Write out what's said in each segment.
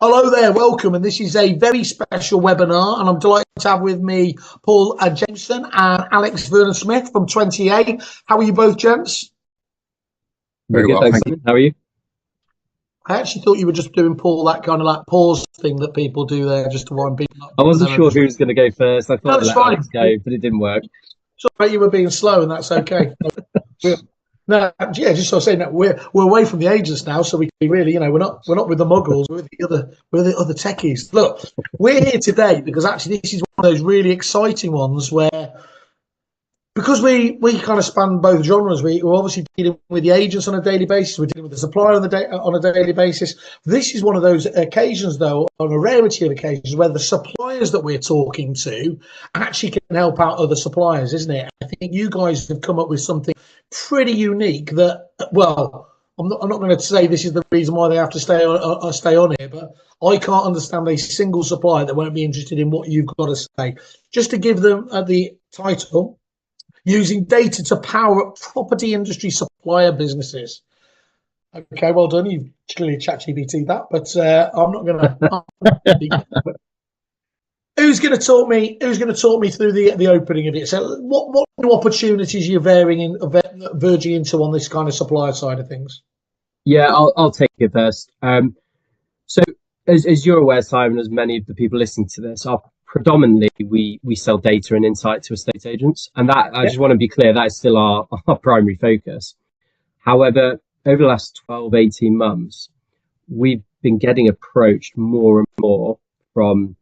Hello there, welcome. And this is a very special webinar. And I'm delighted to have with me Paul Jameson and Alex Vernon-Smith from 20EA. How are you both, gents? Very well, thank you. How are you? I actually thought you were just doing, Paul, that kind of like pause thing that people do there just to wind people up. I wasn't sure who was going to go first. I thought let Alex go, but it didn't work. Sorry, you were being slow, and that's okay. No, yeah, just sort of saying that we're away from the agents now, so we can really, we're not with the muggles, we're the other techies. Look, we're here today because actually this is one of those really exciting ones where, because we kind of span both genres, we're obviously dealing with the agents on a daily basis, we're dealing with the supplier on a daily basis. This is one of those occasions, though, on a rarity of occasions, where the suppliers that we're talking to actually can help out other suppliers, isn't it? I think you guys have come up with something pretty unique that, well, I'm not going to say this is the reason why they have to stay on here, but I can't understand a single supplier that won't be interested in what you've got to say. Just to give them the title, using data to power up property industry supplier businesses. Okay, well done. You've clearly ChatGPT'd that, but I'm not going to. Who's going to talk me through the opening of it? So, what new opportunities you're verging into on this kind of supplier side of things? Yeah, I'll take it first. So, as you're aware, Simon, as many of the people listening to this, predominantly we sell data and insight to estate agents, and that I just want to be clear, that is still our primary focus. However, over the last 12-18 months, we've been getting approached more and more from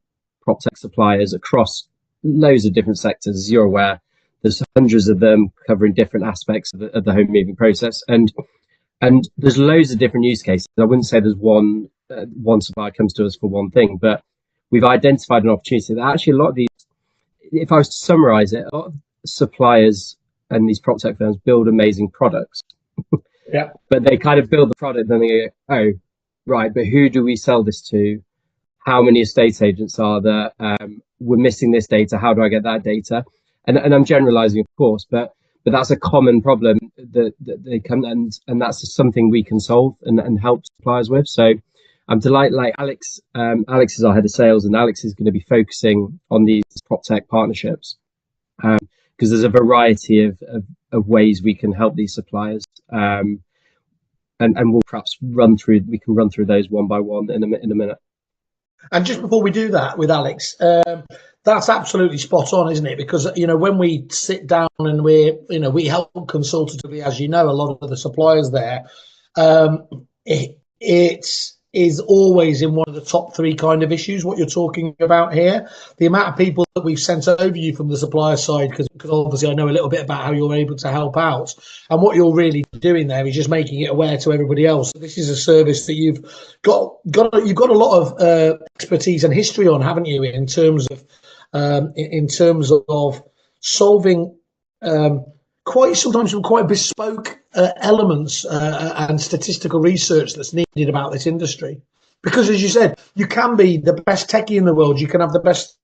PropTech suppliers across loads of different sectors. As you're aware, there's hundreds of them covering different aspects of the home moving process, and there's loads of different use cases. I wouldn't say there's one supplier comes to us for one thing, but we've identified an opportunity that actually a lot of these, if I was to summarize it, a lot of suppliers and these PropTech firms build amazing products. Yeah. But they kind of build the product and then they go, oh, right, but who do we sell this to? How many estate agents are there? We're missing this data. How do I get that data? And I'm generalizing, of course, but that's a common problem that they come, and that's something we can solve and help suppliers with. So I'm delighted, like Alex is our head of sales, and Alex is going to be focusing on these PropTech partnerships because there's a variety of ways we can help these suppliers. And we'll perhaps run through those one by one in a minute. And just before we do that with Alex, that's absolutely spot on, isn't it? Because, when we sit down and we help consultatively, as you know, a lot of the suppliers there, it is always in one of the top three kind of issues, what you're talking about here. The amount of people that we've sent over you from the supplier side, because obviously I know a little bit about how you're able to help out. And what you're really doing there is just making it aware to everybody else. This is a service that you've got a lot of expertise and history on, haven't you, in terms of solving sometimes some quite bespoke elements and statistical research that's needed about this industry. Because, as you said, you can be the best techie in the world. You can have the best,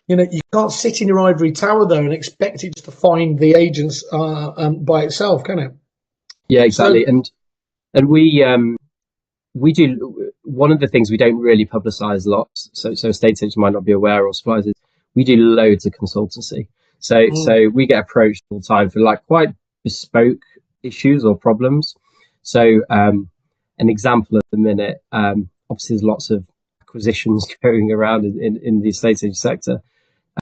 you can't sit in your ivory tower though and expect it to find the agents by itself, can it? Yeah, exactly. So, and we do, one of the things we don't really publicize lots, so estate agents might not be aware, or suppliers, is we do loads of consultancy. So we get approached all the time for like quite bespoke issues or problems. So an example at the minute, obviously there's lots of acquisitions going around in the estate agent sector.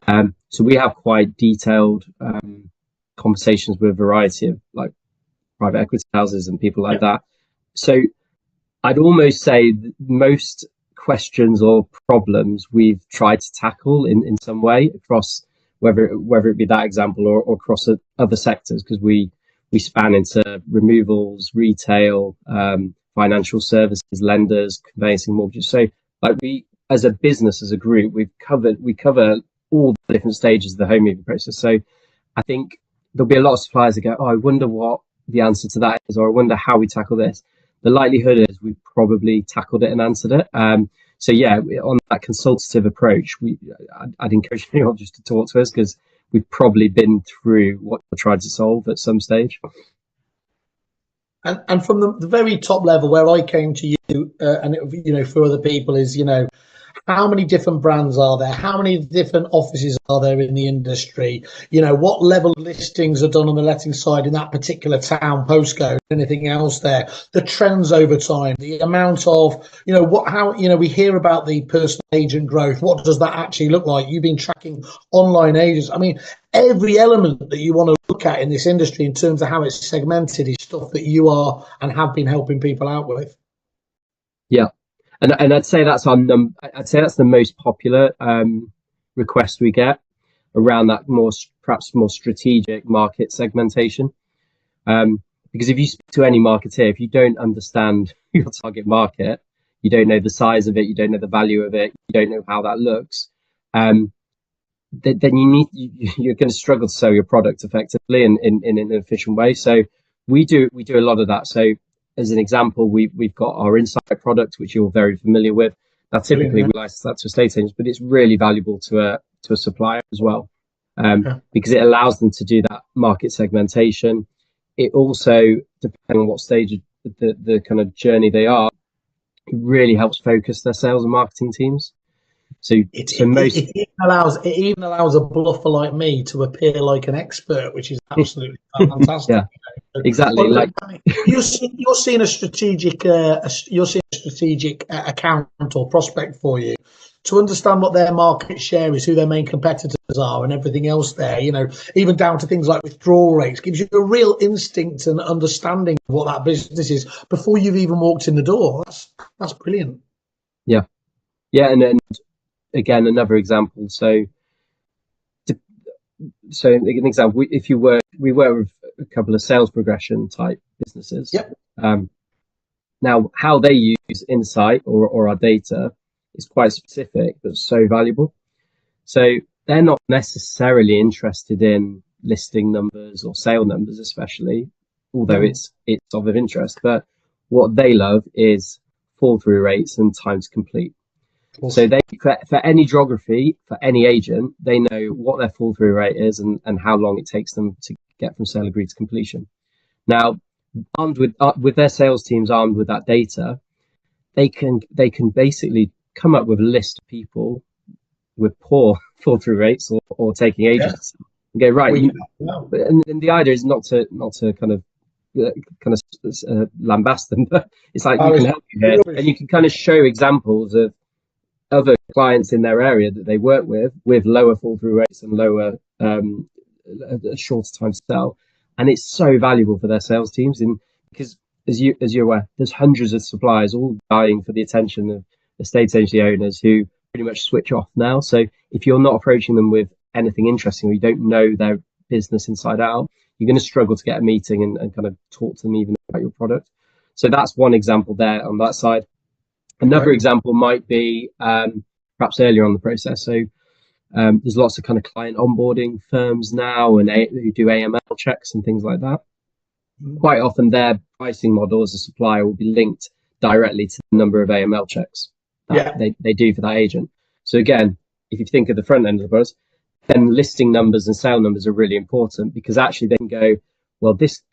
So we have quite detailed conversations with a variety of like private equity houses and people like that. So I'd almost say most questions or problems we've tried to tackle in some way across whether it be that example or across other sectors, because we span into removals, retail, financial services, lenders, conveyancing, mortgages. So like we, as a business, as a group, we cover all the different stages of the home moving process. So I think there'll be a lot of suppliers that go, oh, I wonder what the answer to that is, or I wonder how we tackle this. The likelihood is we've probably tackled it and answered it. So yeah, on that consultative approach, I'd encourage anyone just to talk to us, because we've probably been through what we're trying to solve at some stage. And from the very top level where I came to you, and it, for other people is, how many different brands are there? How many different offices are there in the industry? What level of listings are done on the letting side in that particular town, postcode, anything else there? The trends over time, the amount of, we hear about the personal agent growth. What does that actually look like? You've been tracking online agents. I mean, every element that you want to look at in this industry in terms of how it's segmented is stuff that you are and have been helping people out with. Yeah. And I'd say that's that's the most popular request we get around that perhaps more strategic market segmentation. Because if you speak to any marketeer, if you don't understand your target market, you don't know the size of it, you don't know the value of it, you don't know how that looks, then you're going to struggle to sell your product effectively in an efficient way. So we do a lot of that. So as an example, we've got our Insight product, which you're very familiar with. Now, typically we license that to estate agents, but it's really valuable to a supplier as well, because it allows them to do that market segmentation. It also, depending on what stage of the kind of journey they are, it really helps focus their sales and marketing teams. So it even allows a bluffer like me to appear like an expert, which is absolutely fantastic. Yeah, exactly. Like you're seeing a strategic account or prospect for you to understand what their market share is, who their main competitors are, and everything else there. Even down to things like withdrawal rates, gives you a real instinct and understanding of what that business is before you've even walked in the door. That's brilliant. Yeah, and again, another example. So an example, we work with a couple of sales progression type businesses. Yep. Now, how they use Insight or our data is quite specific, but so valuable. So they're not necessarily interested in listing numbers or sale numbers, especially, although it's of interest. But what they love is fall through rates and time to complete. So they, for any geography, for any agent, they know what their fall through rate is and how long it takes them to get from sale agreed to completion. Now, armed with their sales teams armed with that data, they can basically come up with a list of people with poor fall through rates or taking agents and go right. And the idea is not to kind of lambast them, but it's like we can help you here, and you can kind of show examples of other clients in their area that they work with lower fall through rates and lower a shorter time to sell, and it's so valuable for their sales teams. Because as you're aware, there's hundreds of suppliers all dying for the attention of estate agency owners who pretty much switch off now. So if you're not approaching them with anything interesting, or you don't know their business inside out, you're going to struggle to get a meeting and kind of talk to them even about your product. So that's one example there on that side. Another example might be perhaps earlier on the process. So there's lots of kind of client onboarding firms now and who do AML checks and things like that. Quite often their pricing model as a supplier will be linked directly to the number of AML checks that they do for that agent. So again, if you think of the front end of the process, then listing numbers and sale numbers are really important, because actually they can go, well, this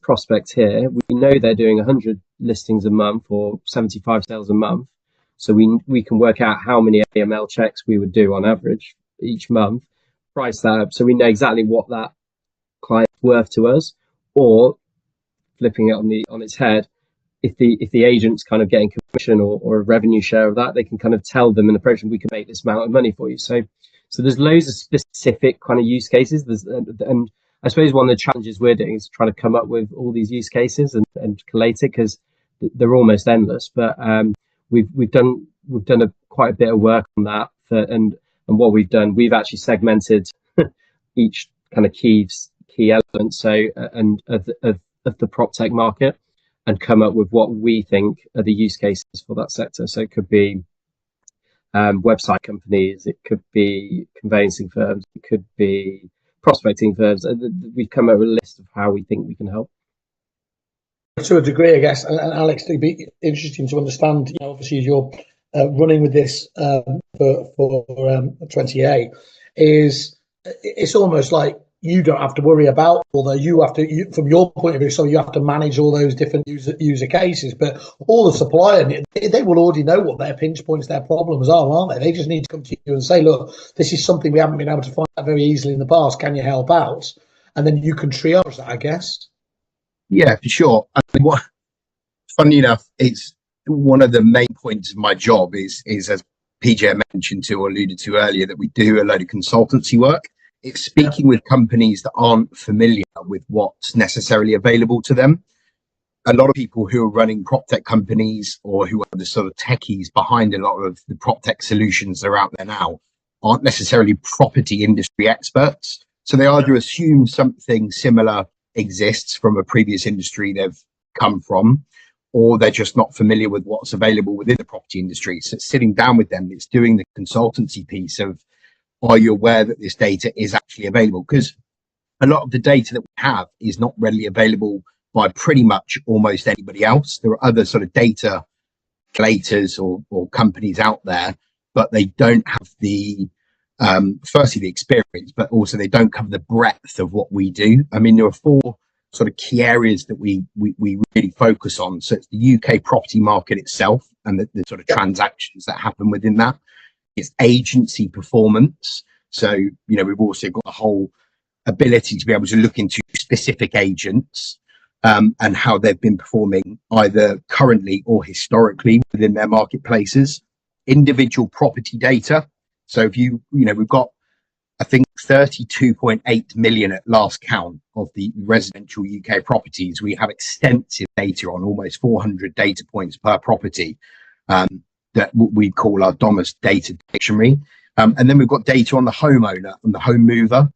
prospect here, we know they're doing 100 listings a month or 75 sales a month. So we can work out how many AML checks we would do on average each month, price that up so we know exactly what that client's worth to us. Or flipping it on its head, if the agent's kind of getting commission or a revenue share of that, they can kind of tell them and approach them, we can make this amount of money for you. So there's loads of specific kind of use cases. And I suppose one of the challenges we're doing is trying to come up with all these use cases and collate it, because they're almost endless. But we've done quite a bit of work on that. And what we've done, we've actually segmented each kind of key element, so and of the prop tech market, and come up with what we think are the use cases for that sector. So it could be website companies, it could be conveyancing firms, it could be prospecting firms. We've come up with a list of how we think we can help. To a degree, I guess, and Alex, it'd be interesting to understand, obviously as you're running with this for TwentyEA, is it's almost like you don't have to worry about, although you have to, from your point of view, so you have to manage all those different user cases. But all the supplier, they will already know what their pinch points, their problems are, aren't they? They just need to come to you and say, look, this is something we haven't been able to find out very easily in the past. Can you help out? And then you can triage that, I guess. Yeah, for sure. I mean, funny enough, it's one of the main points of my job is as PJ mentioned to or alluded to earlier, that we do a load of consultancy work. It's speaking with companies that aren't familiar with what's necessarily available to them. A lot of people who are running prop tech companies or who are the sort of techies behind a lot of the prop tech solutions that are out there now aren't necessarily property industry experts. So they either assume something similar exists from a previous industry they've come from, or they're just not familiar with what's available within the property industry. So it's sitting down with them, it's doing the consultancy piece of, are you aware that this data is actually available? Because a lot of the data that we have is not readily available by pretty much almost anybody else. There are other sort of data collators or companies out there, but they don't have the, firstly, the experience, but also they don't cover the breadth of what we do. I mean, there are four sort of key areas that we really focus on. So it's the UK property market itself and the sort of transactions that happen within that. It's agency performance. So, you know, we've also got a whole ability to be able to look into specific agents and how they've been performing either currently or historically within their marketplaces. Individual property data. So if you know, we've got, I think, 32.8 million at last count of the residential UK properties. We have extensive data on almost 400 data points per property. That we call our DOMUS data dictionary. And then we've got data on the homeowner and the home mover,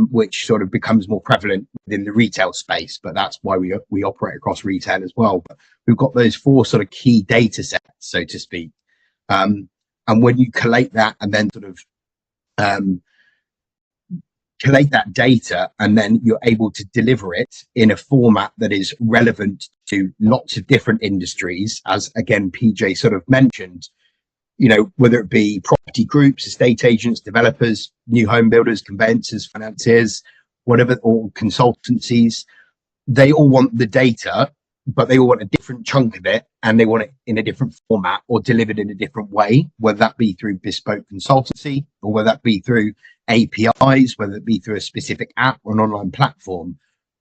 which sort of becomes more prevalent within the retail space, but that's why we operate across retail as well. But we've got those four sort of key data sets, so to speak. And when you collate that and then sort of collate that data, and then you're able to deliver it in a format that is relevant to lots of different industries, as again PJ sort of mentioned, you know, whether it be property groups, estate agents, developers, new home builders, conveyancers, financiers, whatever, or consultancies, they all want the data, but they all want a different chunk of it, and they want it in a different format or delivered in a different way, whether that be through bespoke consultancy or whether that be through APIs, whether it be through a specific app or an online platform.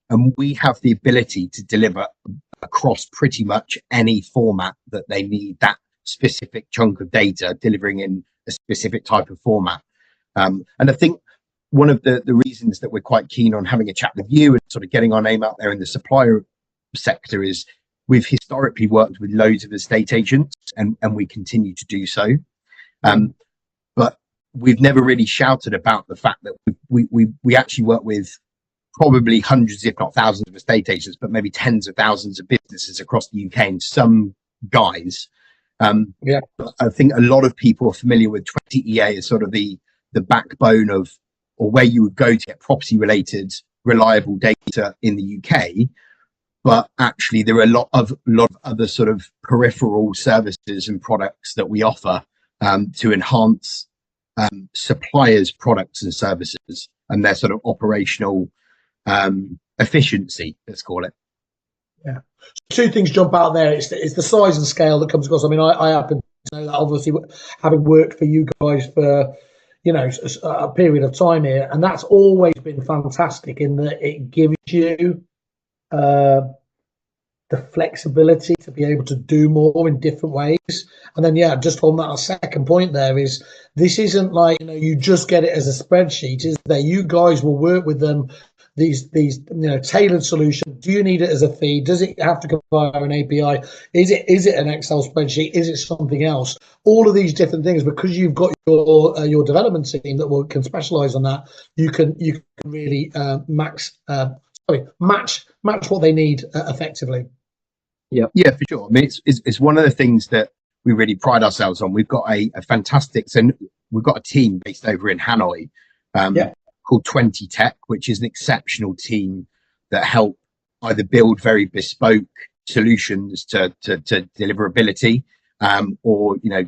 And we have the ability to deliver across pretty much any format that they need that specific chunk of data, delivering in a specific type of format. And I think one of the reasons that we're quite keen on having a chat with you and sort of getting our name out there in the supplier sector is we've historically worked with loads of estate agents and we continue to do so. But we've never really shouted about the fact that we actually work with probably hundreds, if not thousands of estate agents, but maybe tens of thousands of businesses across the UK and some guys. I think a lot of people are familiar with 20EA as sort of the backbone of, or where you would go to get property related reliable data in the UK. But actually there are a lot of other sort of peripheral services and products that we offer to enhance suppliers' products and services and their sort of operational efficiency, let's call it. Yeah. Two things jump out there. It's the size and scale that comes across. I mean, I happen to know that, obviously, having worked for you guys for, you know, a period of time here, and that's always been fantastic in that it gives you the flexibility to be able to do more in different ways. And then, yeah, just on that second point there is, this isn't like, you know, you just get it as a spreadsheet, is that you guys will work with them, these you know, tailored solution. Do you need it as a feed? Does it have to go via an API? Is it an Excel spreadsheet? Is it something else? All of these different things, because you've got your development team that can specialize on that, you can really match what they need effectively. Yeah, for sure. I mean, it's one of the things that we really pride ourselves on. We've got a fantastic, so we've got a team based over in Hanoi called 20TEA, which is an exceptional team that help either build very bespoke solutions to deliverability, or, you know,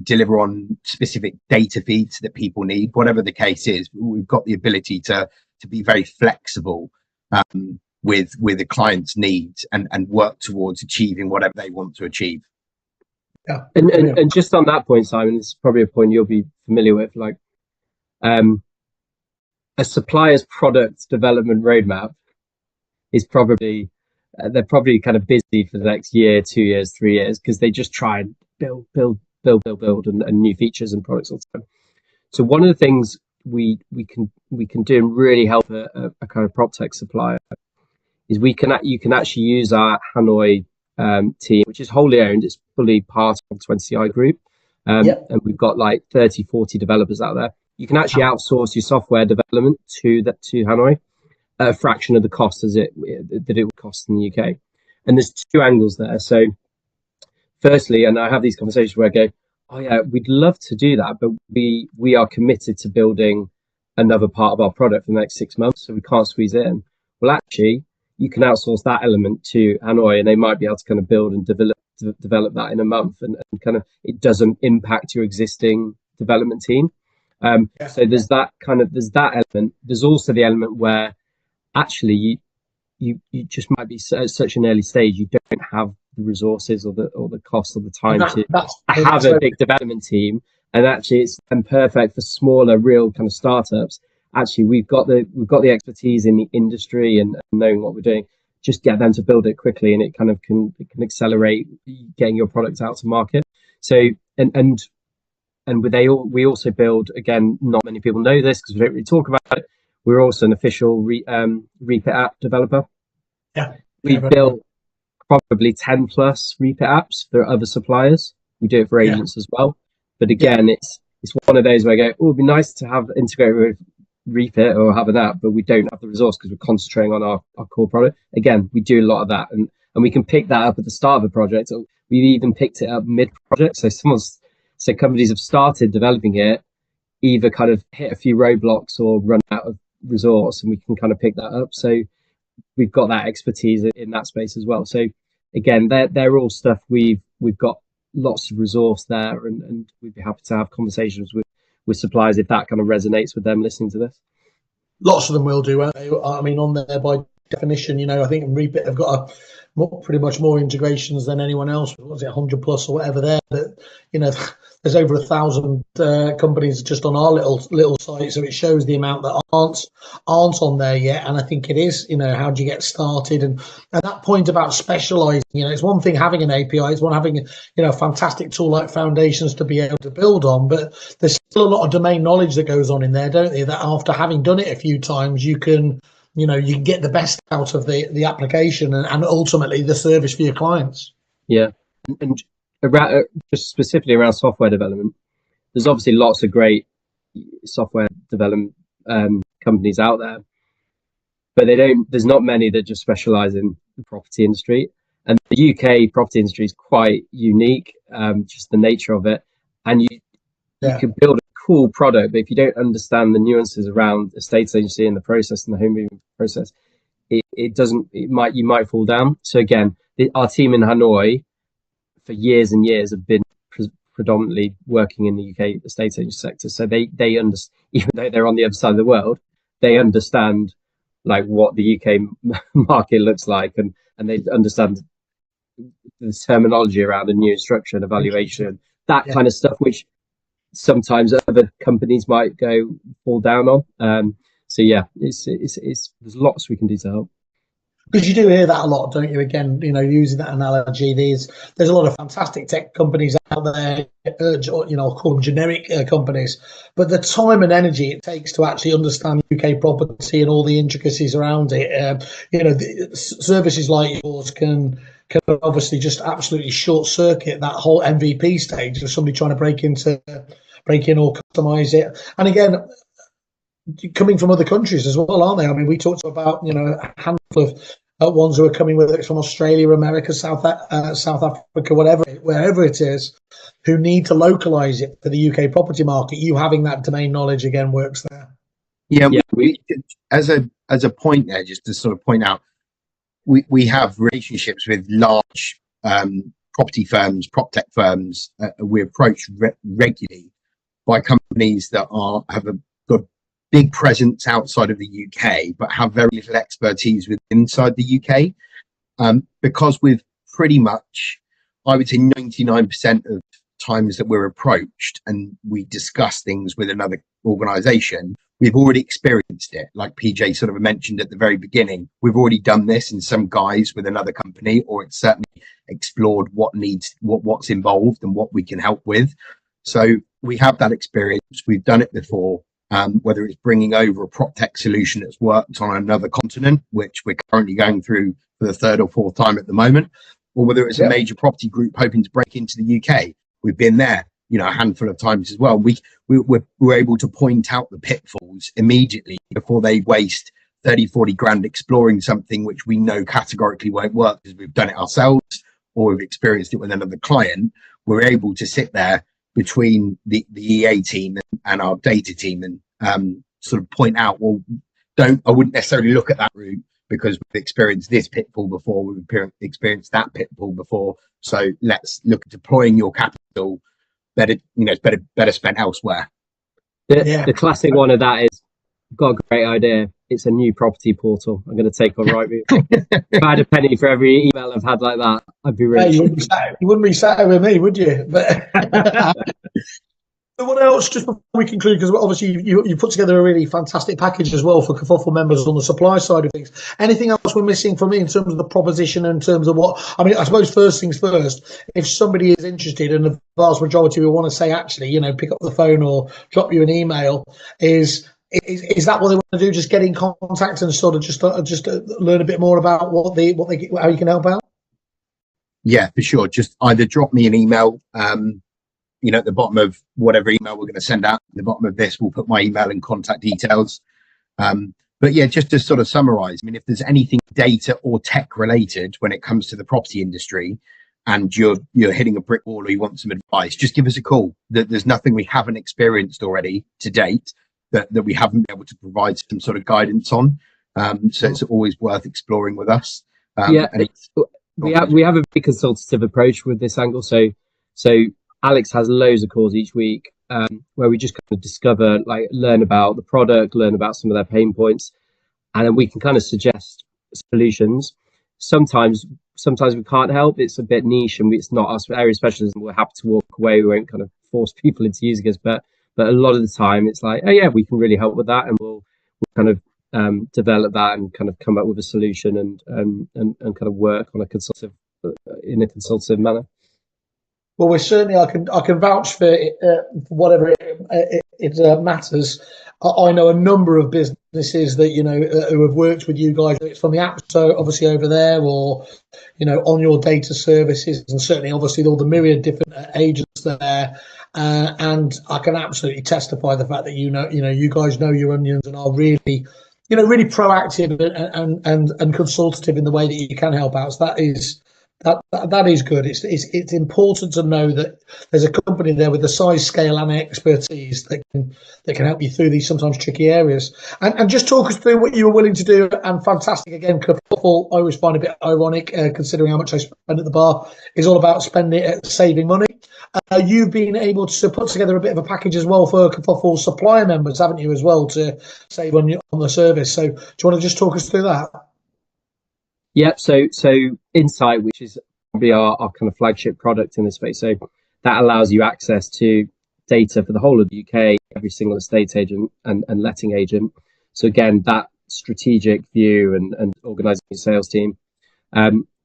deliver on specific data feeds that people need. Whatever the case is, we've got the ability to to be very flexible with the client's needs and work towards achieving whatever they want to achieve. Yeah. And just on that point, Simon, this is probably a point you'll be familiar with. Like, a supplier's product development roadmap is probably they're probably kind of busy for the next year, 2 years, 3 years, because they just try and build and new features and products all the time. So one of the things we can do and really help a kind of prop tech supplier is you can actually use our Hanoi team, which is wholly owned. It's fully part of the 20EA group. And we've got like 30, 40 developers out there. You can actually outsource your software development to Hanoi at a fraction of the cost that it would cost in the UK. And there's two angles there. So firstly, and I have these conversations where I go, oh yeah, we'd love to do that, but we are committed to building another part of our product for the next 6 months, so we can't squeeze it in. Well, actually, you can outsource that element to Hanoi, and they might be able to kind of build and develop that in a month, and kind of it doesn't impact your existing development team. So there's that element. There's also the element where actually you just might be at such an early stage you don't have the resources or the cost or the time to have a big development team, and actually it's perfect for smaller, real kind of startups. Actually, we've got the expertise in the industry and knowing what we're doing. Just get them to build it quickly, and it kind of can accelerate getting your product out to market. So we also build, again, not many people know this because we don't really talk about it. We're also an official Reapit app developer. We built probably 10 plus Reapit apps for other suppliers. We do it for agents as well. But again, it's one of those where I go, oh, it'd be nice to have integrated with Reapit or have an app, but we don't have the resource because we're concentrating on our core product. Again, we do a lot of that, and we can pick that up at the start of a project. Or we've even picked it up mid-project. So companies have started developing it, either kind of hit a few roadblocks or run out of resource, and we can kind of pick that up. So we've got that expertise in that space as well. So again, they're all stuff we've got lots of resource there, and we'd be happy to have conversations with suppliers if that kind of resonates with them listening to this. Lots of them will do. I mean, on there by definition, I think Reapit have got pretty much more integrations than anyone else. Was it 100 plus or whatever there? But there's over 1,000 companies just on our little site, so it shows the amount that aren't on there yet. And I think it is, how do you get started? And at that point about specializing, it's one thing having an API, it's one having a fantastic tool like Foundations to be able to build on, but there's still a lot of domain knowledge that goes on in there, don't they? That after having done it a few times, you can get the best out of the application and ultimately the service for your clients. Yeah. And just specifically around software development, there's obviously lots of great software development companies out there, but there's not many that just specialize in the property industry. And the UK property industry is quite unique, just the nature of it. And you can build a cool product, but if you don't understand the nuances around estate agency and the process and the home moving process, you might fall down. So again, our team in Hanoi for years and years have been predominantly working in the UK estate agency sector. So they understand, even though they're on the other side of the world, they understand like what the UK market looks like, and they understand the terminology around the new instruction, evaluation, that kind of stuff, which sometimes other companies might fall down on. So yeah, there's lots we can do to help. Because you do hear that a lot, don't you? Again, using that analogy, there's a lot of fantastic tech companies out there, I'll call them generic companies, but the time and energy it takes to actually understand UK property and all the intricacies around it, the services like yours can obviously just absolutely short circuit that whole MVP stage of somebody trying to break in or customize it. And again, coming from other countries as well, aren't they? I mean, we talked about a handful of ones who are coming with it from Australia, America, South Africa, wherever it is, who need to localize it for the UK property market. You having that domain knowledge again works there. Yeah, we as a point there, just to sort of point out, we have relationships with large property firms, prop tech firms. We approach regularly by companies that got big presence outside of the UK, but have very little expertise with inside the UK. Because we've pretty much, I would say 99% of times that we're approached and we discuss things with another organization, we've already experienced it. Like PJ sort of mentioned at the very beginning, we've already done this in some guise with another company, or it's certainly explored what's involved and what we can help with. So we have that experience. We've done it before, whether it's bringing over a prop tech solution that's worked on another continent, which we're currently going through for the third or fourth time at the moment, or whether it's a major property group hoping to break into the UK. We've been there, you know, a handful of times as well. We're able to point out the pitfalls immediately before they waste 30-40 grand exploring something which we know categorically won't work because we've done it ourselves or we've experienced it with another client. We're able to sit there between the EA team and our data team and sort of point out, well, I wouldn't necessarily look at that route because we've experienced this pitfall before, we've experienced that pitfall before. So let's look at deploying your capital better, you know, it's better spent elsewhere. The classic one of that is, I've got a great idea. It's a new property portal. I'm going to take on Rightmove. If I had a penny for every email I've had like that, I'd be rich. You wouldn't be sat with me, would you? But what else, just before we conclude, because obviously you put together a really fantastic package as well for Kerfuffle members on the supply side of things. Anything else we're missing from me in terms of the proposition, in terms of what, I mean, I suppose first things first, if somebody is interested, and the vast majority will want to say, actually, you know, pick up the phone or drop you an email, is that what they want to do? Just get in contact and sort of just learn a bit more about how you can help out? Yeah, for sure. Just either drop me an email, you know, at the bottom of whatever email we're going to send out, at the bottom of this, we'll put my email and contact details. But yeah, just to sort of summarize, I mean, if there's anything data or tech related when it comes to the property industry and you're hitting a brick wall or you want some advice, just give us a call. There's nothing we haven't experienced already to date that we haven't been able to provide some sort of guidance on. So it's always worth exploring with us. We have a very consultative approach with this angle. So Alex has loads of calls each week where we just kind of discover, like, learn about the product, learn about some of their pain points, and then we can kind of suggest solutions. Sometimes we can't help. It's a bit niche and it's not our area of specialism. We're happy to walk away. We won't kind of force people into using us, but a lot of the time it's like, oh yeah, we can really help with that, and we'll kind of develop that and kind of come up with a solution and kind of work on in a consultative manner. Well, we're certainly, I can vouch for it, whatever it matters. I know a number of businesses that, you know, who have worked with you guys. It's from the app, so obviously over there, or, you know, on your data services, and certainly obviously all the myriad different agents there. And I can absolutely testify the fact that you guys know your onions and are really, you know, really proactive and consultative in the way that you can help out. So that is good. It's important to know that there's a company there with the size, scale, and expertise that can help you through these sometimes tricky areas. And just talk us through what you were willing to do. And fantastic again, Kerfuffle, I always find a bit ironic, considering how much I spend at the bar, is all about saving money. You've been able to put together a bit of a package as well for Kerfuffle supplier members, haven't you, as well, to save on the service? So do you want to just talk us through that? Yeah, so Insight, which is probably our kind of flagship product in this space, so that allows you access to data for the whole of the UK, every single estate agent and letting agent. So again, that strategic view and organising your sales team,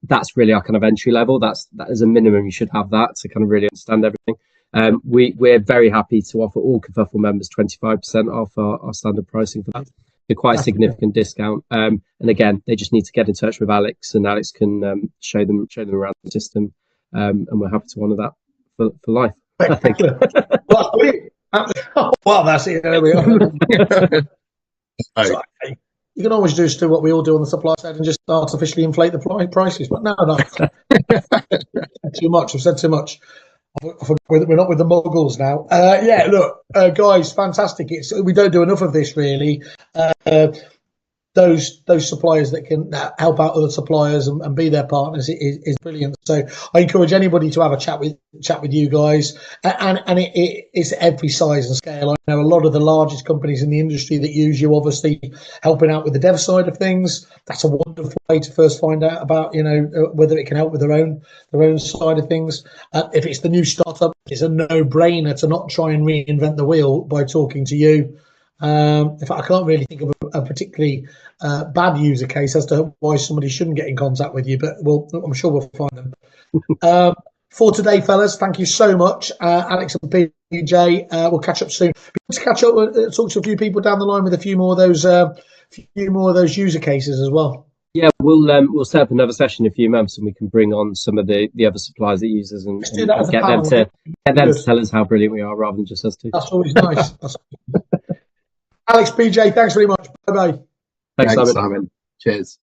that's really our kind of entry level. That is a minimum. You should have that to kind of really understand everything. We're very happy to offer all Kerfuffle members 25% off our standard pricing for that. Quite a significant discount, and again, they just need to get in touch with Alex, and Alex can show them around the system, and we're happy to honour that for life. I think. Well, that's it. There we are. So, you can always just do what we all do on the supply side and just artificially inflate the prices, but no. Too much. I've said too much. We're not with the muggles now. Yeah, look, guys, fantastic. We don't do enough of this, really. those suppliers that can help out other suppliers and be their partners is brilliant. So I encourage anybody to have a chat with you guys, and it's every size and scale. I know a lot of the largest companies in the industry that use you, obviously helping out with the dev side of things. That's a wonderful way to first find out about, you know, whether it can help with their own side of things. If it's the new startup, it's a no-brainer to not try and reinvent the wheel by talking to you. In fact, I can't really think of a particularly bad user case as to why somebody shouldn't get in contact with you, but I'm sure we'll find them. For today, fellas, thank you so much, Alex and PJ. We'll catch up soon. Let's catch up, talk to a few people down the line with a few more of those user cases as well. Yeah, we'll set up another session in a few months, and we can bring on some of the other suppliers that use us and get them to tell us how brilliant we are, rather than just us two. That's always nice. Alex, PJ, thanks very much. Bye bye. Thanks, Simon. Cheers.